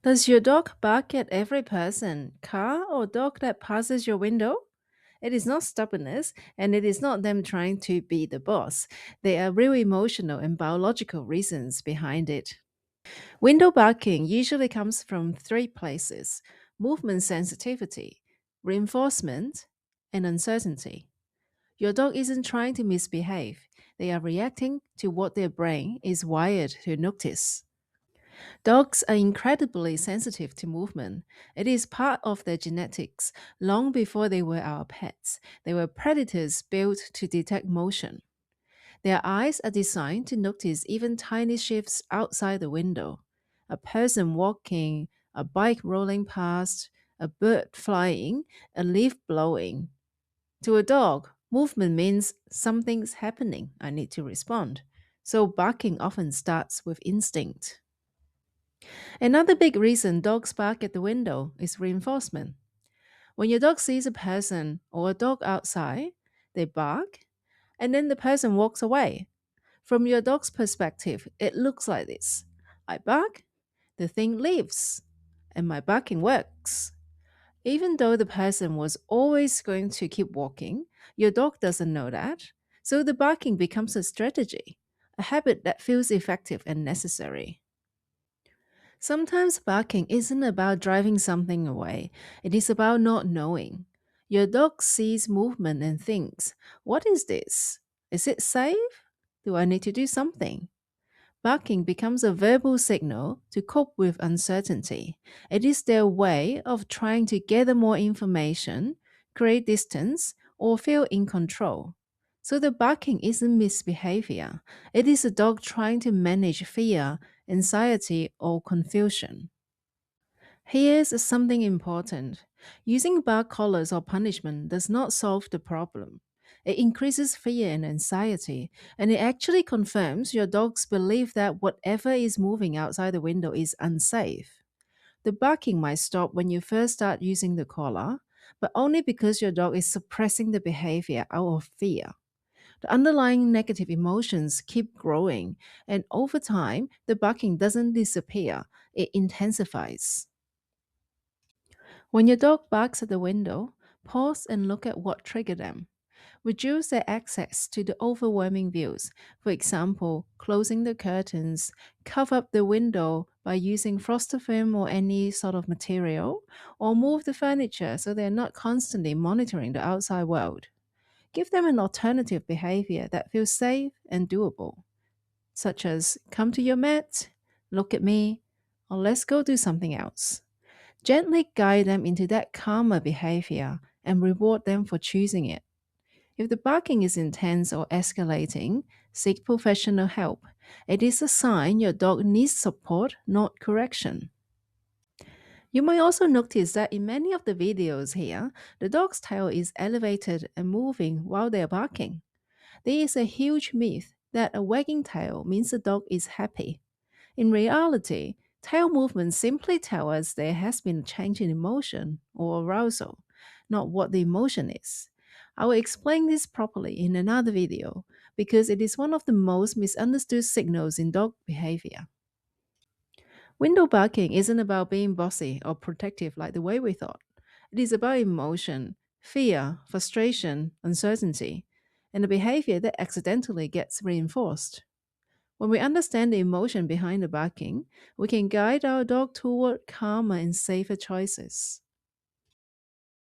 Does your dog bark at every person, car, or dog that passes your window? It is not stubbornness, and it is not them trying to be the boss. There are real emotional and biological reasons behind it. Window barking usually comes from three places: movement sensitivity, reinforcement, and uncertainty. Your dog isn't trying to misbehave, they are reacting to what their brain is wired to notice. Dogs are incredibly sensitive to movement. It is part of their genetics. Long before they were our pets, they were predators built to detect motion. Their eyes are designed to notice even tiny shifts outside the window. A person walking, a bike rolling past, a bird flying, a leaf blowing. To a dog, movement means something's happening. I need to respond. So barking often starts with instinct. Another big reason dogs bark at the window is reinforcement. When your dog sees a person or a dog outside, they bark, and then the person walks away. From your dog's perspective, it looks like this: I bark, the thing leaves, and my barking works. Even though the person was always going to keep walking, your dog doesn't know that. So the barking becomes a strategy, a habit that feels effective and necessary. Sometimes barking isn't about driving something away, it is about not knowing. Your dog sees movement and thinks, what is this? Is it safe? Do I need to do something? Barking becomes a verbal signal to cope with uncertainty. It is their way of trying to gather more information, create distance, or feel in control. So the barking isn't misbehavior, it is a dog trying to manage fear, anxiety, or confusion. Here's something important. Using bark collars or punishment does not solve the problem. It increases fear and anxiety, and it actually confirms your dog's belief that whatever is moving outside the window is unsafe. The barking might stop when you first start using the collar, but only because your dog is suppressing the behavior out of fear. The underlying negative emotions keep growing, and over time, the barking doesn't disappear, it intensifies. When your dog barks at the window, pause and look at what triggered them. Reduce their access to the overwhelming views. For example, closing the curtains, cover up the window by using frosted film or any sort of material, or move the furniture so they're not constantly monitoring the outside world. Give them an alternative behavior that feels safe and doable, such as come to your mat, look at me, or let's go do something else. Gently guide them into that calmer behavior and reward them for choosing it. If the barking is intense or escalating, seek professional help. It is a sign your dog needs support, not correction. You might also notice that in many of the videos here, the dog's tail is elevated and moving while they are barking. There is a huge myth that a wagging tail means the dog is happy. In reality, tail movements simply tell us there has been a change in emotion or arousal, not what the emotion is. I will explain this properly in another video because it is one of the most misunderstood signals in dog behavior. Window barking isn't about being bossy or protective like the way we thought. It is about emotion, fear, frustration, uncertainty, and a behavior that accidentally gets reinforced. When we understand the emotion behind the barking, we can guide our dog toward calmer and safer choices.